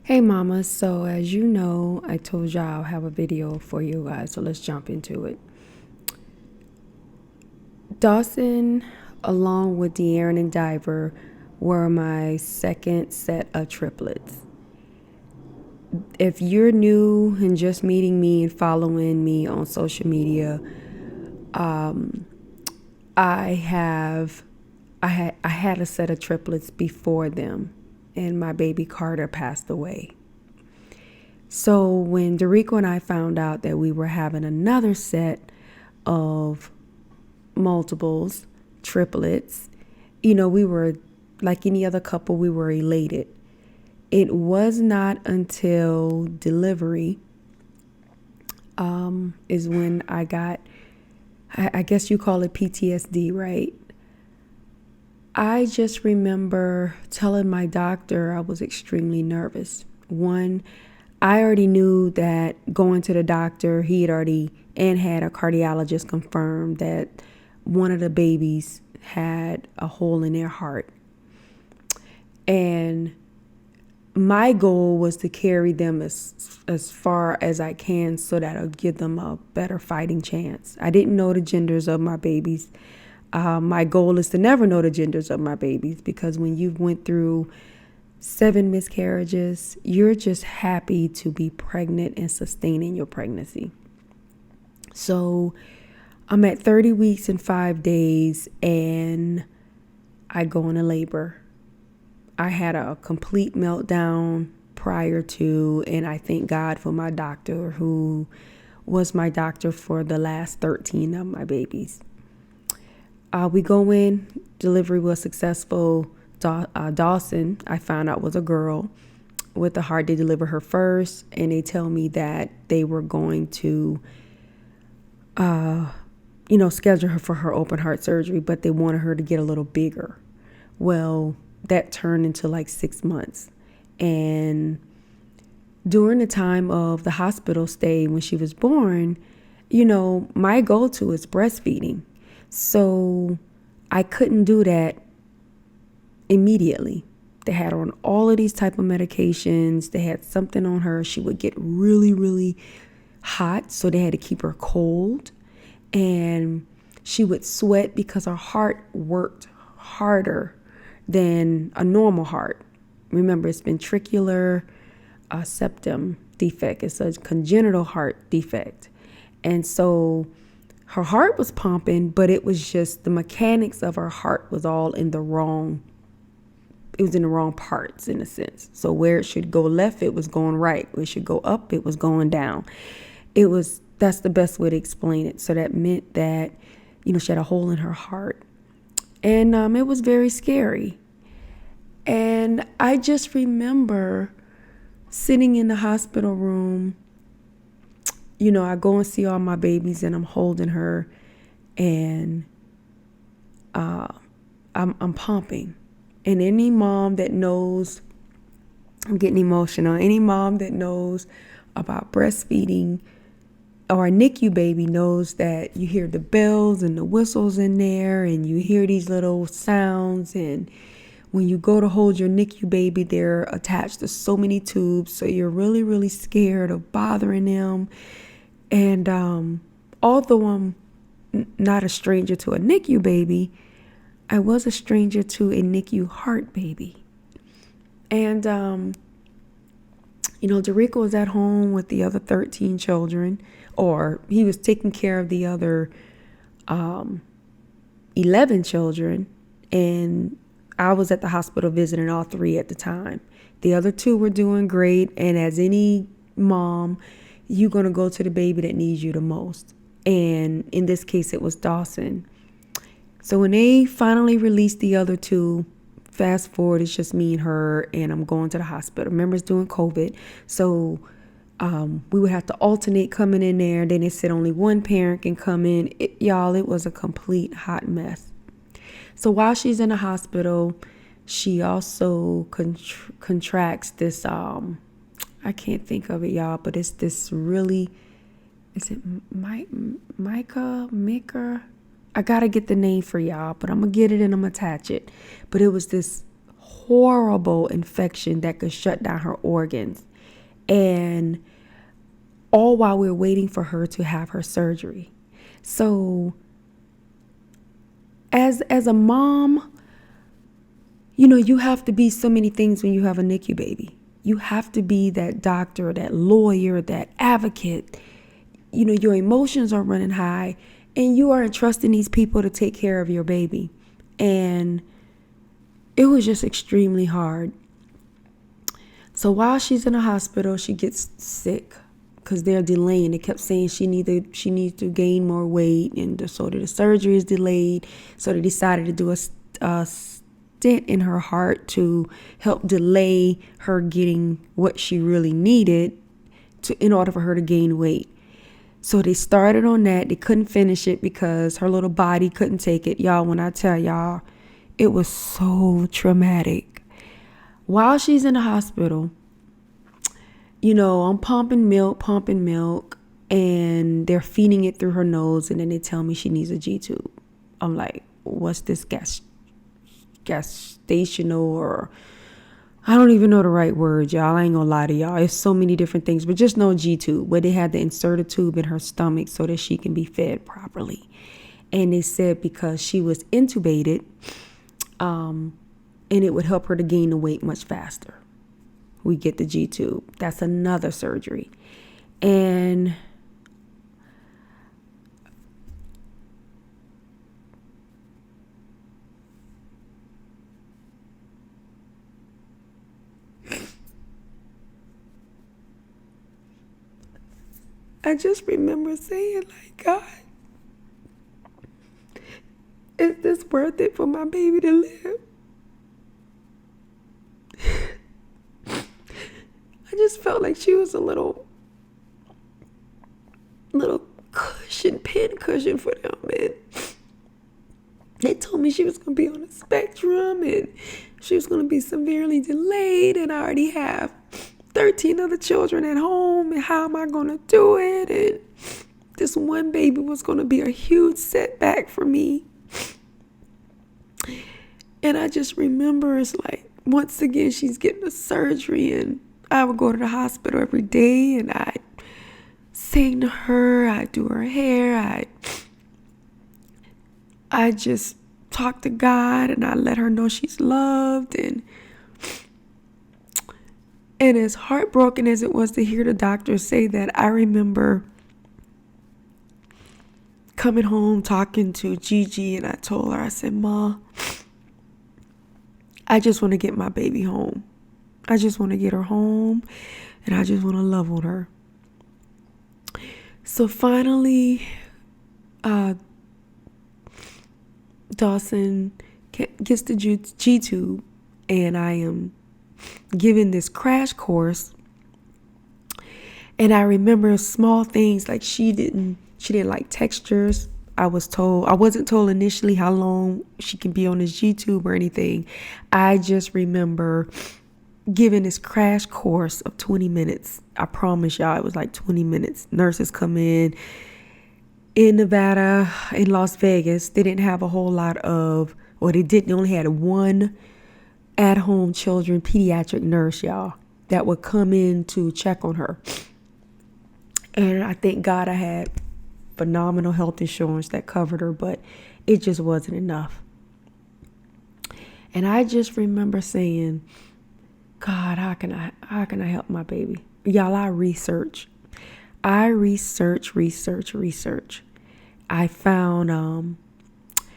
Hey mama, so as you know, I told y'all I'll have a video for you guys, so let's jump into it. Dawson, along with De'Aaron and Diver, were my second set of triplets. If you're new and just meeting me and following me on social media, I had a set of triplets before them, and my baby Carter passed away. So when Dorico and I found out that we were having another set of multiples, triplets, we were like any other couple, we were elated. It was not until delivery is when I got, I guess you call it PTSD, right? I just remember telling my doctor I was extremely nervous. One, I already knew that going to the doctor, he had already and had a cardiologist confirm that one of the babies had a hole in their heart. And my goal was to carry them as far as I can so that I'll give them a better fighting chance. I didn't know the genders of my babies. My goal is to never know the genders of my babies, because when you've went through 7 miscarriages, you're just happy to be pregnant and sustaining your pregnancy. So I'm at 30 weeks and 5 days and I go into labor. I had a complete meltdown prior to, and I thank God for my doctor, who was my doctor for the last 13 of my babies. We go in, delivery was successful. Dawson, I found out, was a girl with the heart. They delivered her first, and they tell me that they were going to, schedule her for her open heart surgery, but they wanted her to get a little bigger. Well, that turned into like 6 months. And during the time of the hospital stay when she was born, my go-to is breastfeeding. So I couldn't do that immediately. They had her on all of these type of medications. They had something on her. She would get really, really hot, so they had to keep her cold. And she would sweat because her heart worked harder than a normal heart. Remember, it's ventricular septum defect. It's a congenital heart defect. And so her heart was pumping, but it was just the mechanics of her heart was all in the wrong. It was in the wrong parts, in a sense. So where it should go left, it was going right. Where it should go up, it was going down. That's the best way to explain it. So that meant that, she had a hole in her heart. And it was very scary. And I just remember sitting in the hospital room. I go and see all my babies and I'm holding her, and I'm pumping. And any mom that knows, I'm getting emotional, any mom that knows about breastfeeding or a NICU baby knows that you hear the bells and the whistles in there, and you hear these little sounds. And when you go to hold your NICU baby, they're attached to so many tubes. So you're really, really scared of bothering them. And although I'm not a stranger to a NICU baby, I was a stranger to a NICU heart baby. And, Dorico was at home with the other 13 children, or he was taking care of the other 11 children. And I was at the hospital visiting all 3 at the time. The other 2 were doing great. And as any mom, you're going to go to the baby that needs you the most. And in this case, it was Dawson. So when they finally released the other 2, fast forward, it's just me and her, and I'm going to the hospital. Remember, it's during COVID. So we would have to alternate coming in there. Then they said only one parent can come in. It was a complete hot mess. So while she's in the hospital, she also contracts this, I can't think of it, y'all, but it's this really, is it Micah? I got to get the name for y'all, but I'm going to get it and I'm going to attach it. But it was this horrible infection that could shut down her organs. And all while we're waiting for her to have her surgery. So as a mom, you have to be so many things when you have a NICU baby. You have to be that doctor, that lawyer, that advocate. Your emotions are running high and you are entrusting these people to take care of your baby. And it was just extremely hard. So while she's in the hospital, she gets sick because they're delaying. They kept saying she needs to gain more weight, and so the surgery is delayed. So they decided to do a stent in her heart to help delay her getting what she really needed in order for her to gain weight. So they started on that. They couldn't finish it because her little body couldn't take it. Y'all, when I tell y'all, it was so traumatic. While she's in the hospital, I'm pumping milk, and they're feeding it through her nose, and then they tell me she needs a G-tube. I'm like, what's this gestational, or I don't even know the right word, y'all. I ain't gonna lie to y'all. It's so many different things, but just know G-tube, where they had to insert a tube in her stomach so that she can be fed properly. And they said because she was intubated, and it would help her to gain the weight much faster. We get the G-tube. That's another surgery. And I just remember saying, like, God, is this worth it for my baby to live? I just felt like she was a little pin cushion for them. And they told me she was going to be on the spectrum and she was going to be severely delayed. And I already have 13 other children at home. And how am I going to do it? And this one baby was going to be a huge setback for me. And I just remember it's like, once again, she's getting a surgery, and I would go to the hospital every day, and I'd sing to her, I'd do her hair, I just talk to God, and I let her know she's loved. And as heartbroken as it was to hear the doctor say that, I remember coming home, talking to Gigi, and I told her, I said, Ma, I just want to get my baby home. I just want to get her home, and I just want to love on her. So finally, Dawson gets the G-tube, and I am given this crash course. And I remember small things like she didn't like textures. I wasn't told initially how long she can be on this G-tube or anything. I just remember giving this crash course of 20 minutes. I promise y'all, it was like 20 minutes. Nurses come in Nevada, in Las Vegas. They didn't have a whole lot of, or they only had one at-home children pediatric nurse, y'all, that would come in to check on her. And I thank God I had phenomenal health insurance that covered her, but it just wasn't enough. And I just remember saying, God, how can I help my baby? Y'all, I research. I found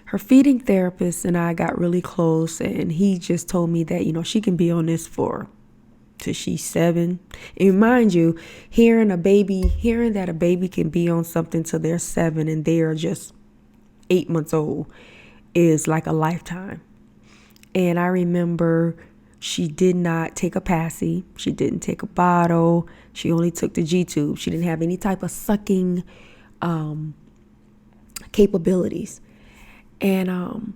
her feeding therapist, and I got really close, and he just told me that, she can be on this till she's 7. And mind you, hearing that a baby can be on something till they're 7 and they are just 8 months old is like a lifetime. And I remember she did not take a passy. She didn't take a bottle. She only took the G-tube. She didn't have any type of sucking capabilities. And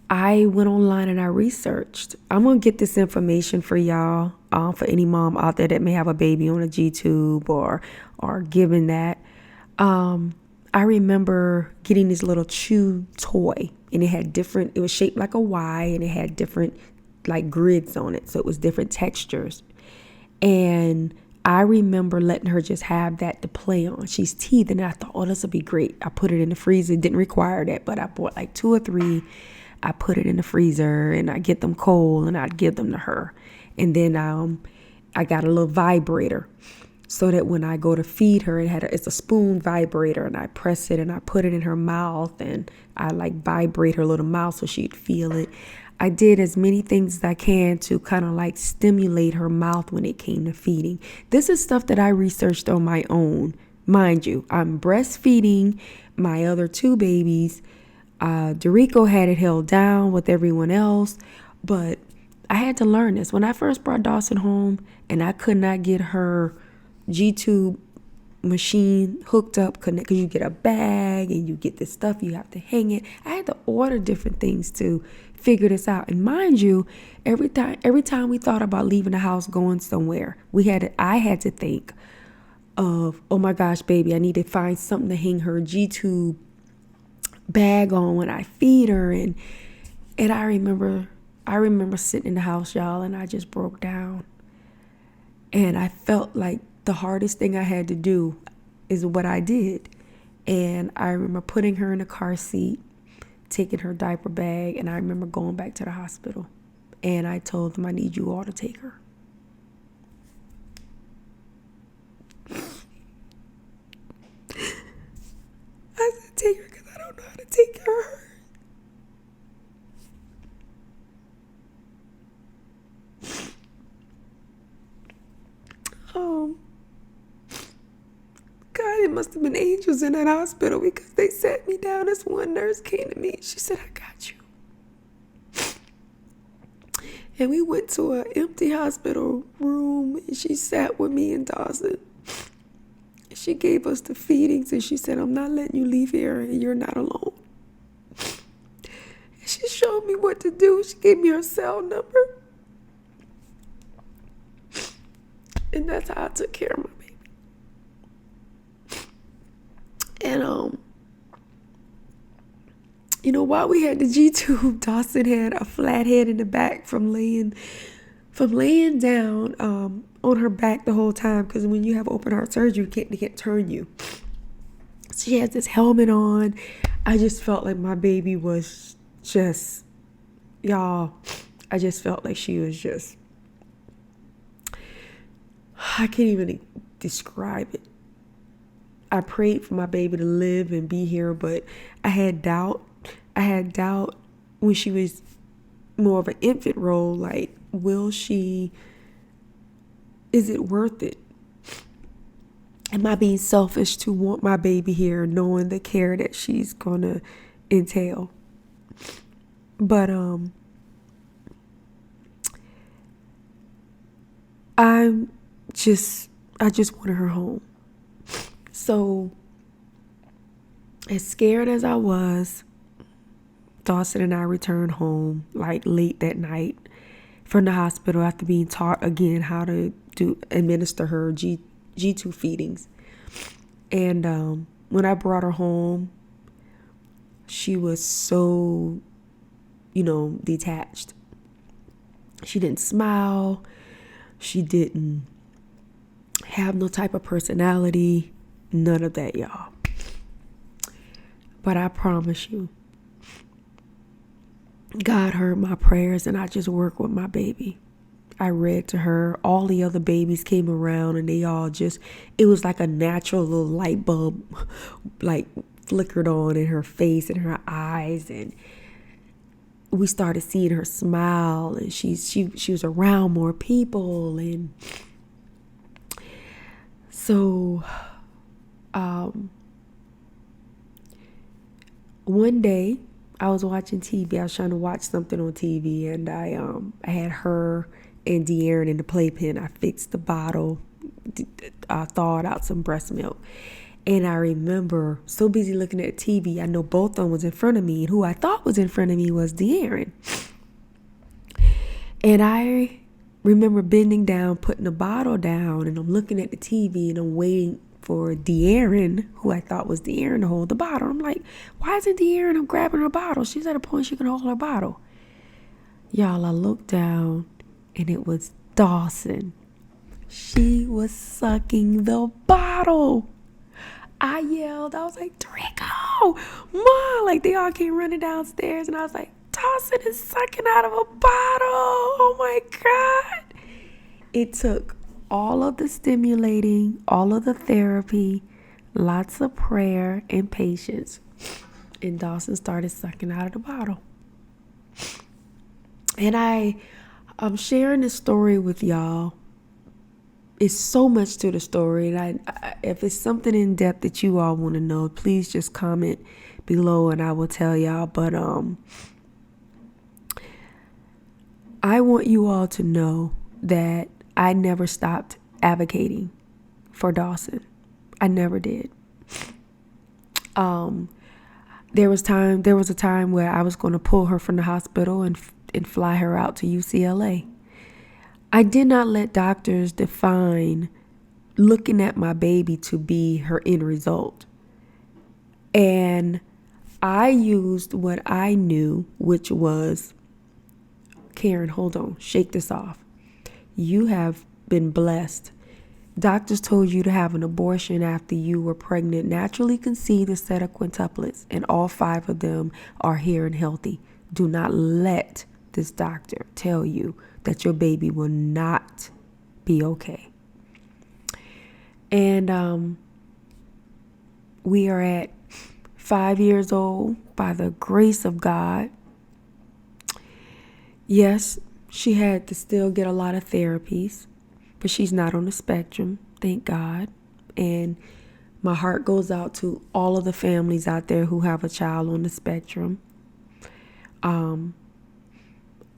I went online and I researched. I'm going to get this information for y'all, for any mom out there that may have a baby on a G-tube or given that. I remember getting this little chew toy, and it was shaped like a Y, and it had different like grids on it. So it was different textures. And I remember letting her just have that to play on. She's teething. And I thought, oh, this will be great. I put it in the freezer. It didn't require that, but I bought like 2 or 3. I put it in the freezer and I get them cold and I'd give them to her. And then I got a little vibrator so that when I go to feed her, it's a spoon vibrator, and I press it and I put it in her mouth and I like vibrate her little mouth so she'd feel it. I did as many things as I can to kind of like stimulate her mouth when it came to feeding. This is stuff that I researched on my own. Mind you, I'm breastfeeding my other 2 babies. Dorico had it held down with everyone else, but I had to learn this. When I first brought Dawson home and I could not get her G-tube machine hooked up, because you get a bag and you get this stuff, you have to hang it. I had to order different things to figure this out. And mind you, every time we thought about leaving the house, going somewhere, I had to think of, oh my gosh, baby, I need to find something to hang her G-tube bag on when I feed her. And I remember sitting in the house, y'all, and I just broke down. And I felt like the hardest thing I had to do is what I did. And I remember putting her in a car seat, taking her diaper bag, and I remember going back to the hospital. And I told them, I need you all to take her. I said, take her because I don't know how to take care of her. God, it must have been angels in that hospital, because they sat me down. This one nurse came to me. She said, I got you. And we went to an empty hospital room, and she sat with me and Dawson. She gave us the feedings, and she said, I'm not letting you leave here, and you're not alone. And she showed me what to do. She gave me her cell number. And that's how I took care of my baby. And, while we had the G-tube, Dawson had a flat head in the back from laying down on her back the whole time, because when you have open heart surgery, they can't turn you. She has this helmet on. I just felt like my baby was just, y'all, I just felt like she was just, I can't even describe it. I prayed for my baby to live and be here, but I had doubt. I had doubt when she was more of an infant role, like, is it worth it? Am I being selfish to want my baby here, knowing the care that she's gonna entail? But I just wanted her home. So, as scared as I was, Dawson and I returned home like late that night from the hospital after being taught again how to administer her G2 feedings. And when I brought her home, she was so, detached. She didn't smile. She didn't have no type of personality. None of that, y'all. But I promise you, God heard my prayers, and I just worked with my baby. I read to her. All the other babies came around, and they all it was like a natural little light bulb like flickered on in her face and her eyes, and we started seeing her smile, and she was around more people. And so one day I was watching TV. I was trying to watch something on TV, and I had her and De'Aaron in the playpen. I fixed the bottle, I thawed out some breast milk, and I remember so busy looking at TV. I know both of them was in front of me, and who I thought was in front of me was De'Aaron. And I remember bending down, putting the bottle down, and I'm looking at the TV, and I'm waiting for De'Aaron, who I thought was De'Aaron, to hold the bottle. I'm like, why isn't De'Aaron? I'm grabbing her bottle. She's at a point she can hold her bottle. Y'all, I looked down and it was Dawson. She was sucking the bottle. I yelled. I was like, Draco, Mom. Like, they all came running downstairs. And I was like, Dawson is sucking out of a bottle. Oh, my God. It took all of the stimulating, all of the therapy, lots of prayer and patience. And Dawson started sucking out of the bottle. And I'm sharing this story with y'all. It's so much to the story. And if it's something in depth that you all want to know, please just comment below and I will tell y'all. But I want you all to know that I never stopped advocating for Dawson. I never did. There was a time where I was going to pull her from the hospital and fly her out to UCLA. I did not let doctors define looking at my baby to be her end result. And I used what I knew, which was, Karen, hold on, shake this off. You have been blessed. Doctors told you to have an abortion after you were pregnant, naturally conceived a set of quintuplets, and all 5 of them are here and healthy. Do not let this doctor tell you that your baby will not be okay. And we are at 5 years old by the grace of God. Yes, she had to still get a lot of therapies, but she's not on the spectrum, thank God. And my heart goes out to all of the families out there who have a child on the spectrum.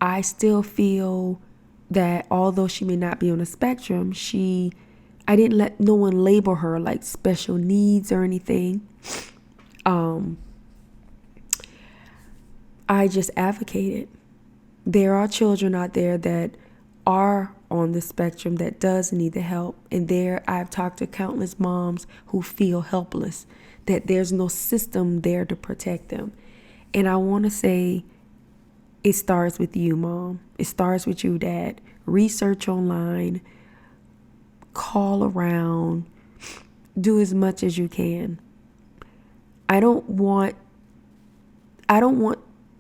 I still feel that although she may not be on the spectrum, I didn't let no one label her like special needs or anything. I just advocated. There are children out there that are on the spectrum that does need the help. And I've talked to countless moms who feel helpless, that there's no system there to protect them. And I want to say, it starts with you, Mom. It starts with you, Dad. Research online, call around, do as much as you can. I don't want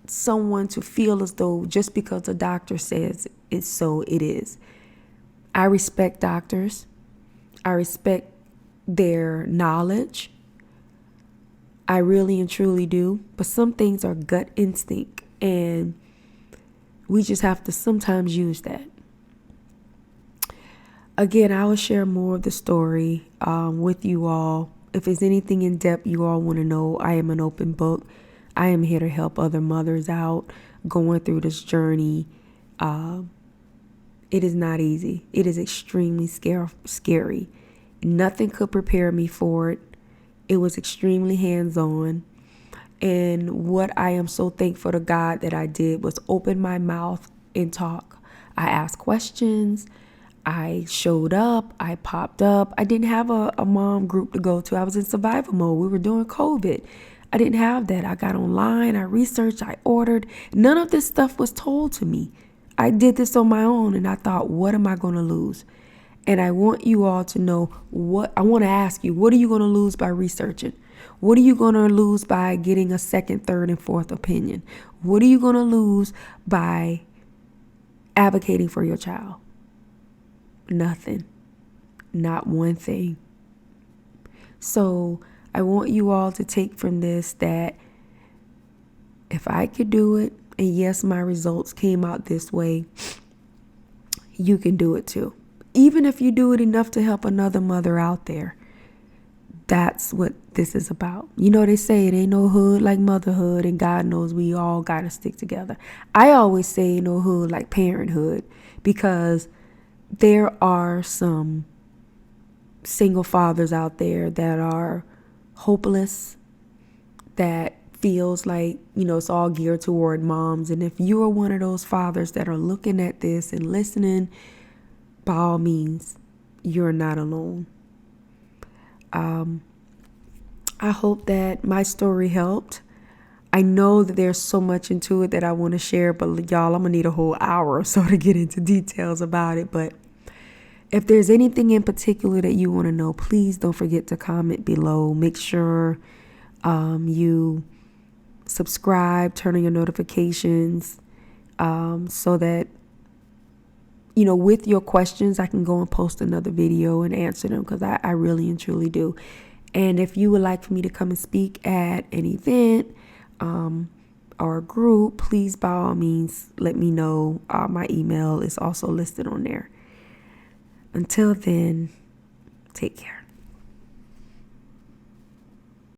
someone to feel as though just because the doctor says it's so, it is. I respect doctors. I respect their knowledge. I really and truly do. But some things are gut instinct, and we just have to sometimes use that. Again, I will share more of the story with you all. If there's anything in depth you all want to know, I am an open book. I am here to help other mothers out going through this journey. It is not easy. It is extremely scary. Nothing could prepare me for it. It was extremely hands-on. And what I am so thankful to God that I did was open my mouth and talk. I asked questions. I showed up. I popped up. I didn't have a mom group to go to. I was in survival mode. We were doing COVID. I didn't have that. I got online. I researched. I ordered. None of this stuff was told to me. I did this on my own, and I thought, what am I going to lose? And I want you all to know I want to ask you, what are you going to lose by researching? What are you going to lose by getting a second, third, and fourth opinion? What are you going to lose by advocating for your child? Nothing. Not one thing. So I want you all to take from this that if I could do it, and yes, my results came out this way, you can do it too. Even if you do it enough to help another mother out there. That's what this is about. You know, they say it ain't no hood like motherhood, and God knows we all got to stick together. I always say no hood like parenthood, because there are some single fathers out there that are hopeless, that feels like, it's all geared toward moms. And if you are one of those fathers that are looking at this and listening, by all means, you're not alone. I hope that my story helped. I know that there's so much into it that I want to share, but y'all, I'm gonna need a whole hour or so to get into details about it. But if there's anything in particular that you want to know, please don't forget to comment below. Make sure you subscribe, turn on your notifications, so that, with your questions, I can go and post another video and answer them, because I really and truly do. And if you would like for me to come and speak at an event or a group, please, by all means, let me know. My email is also listed on there. Until then, take care.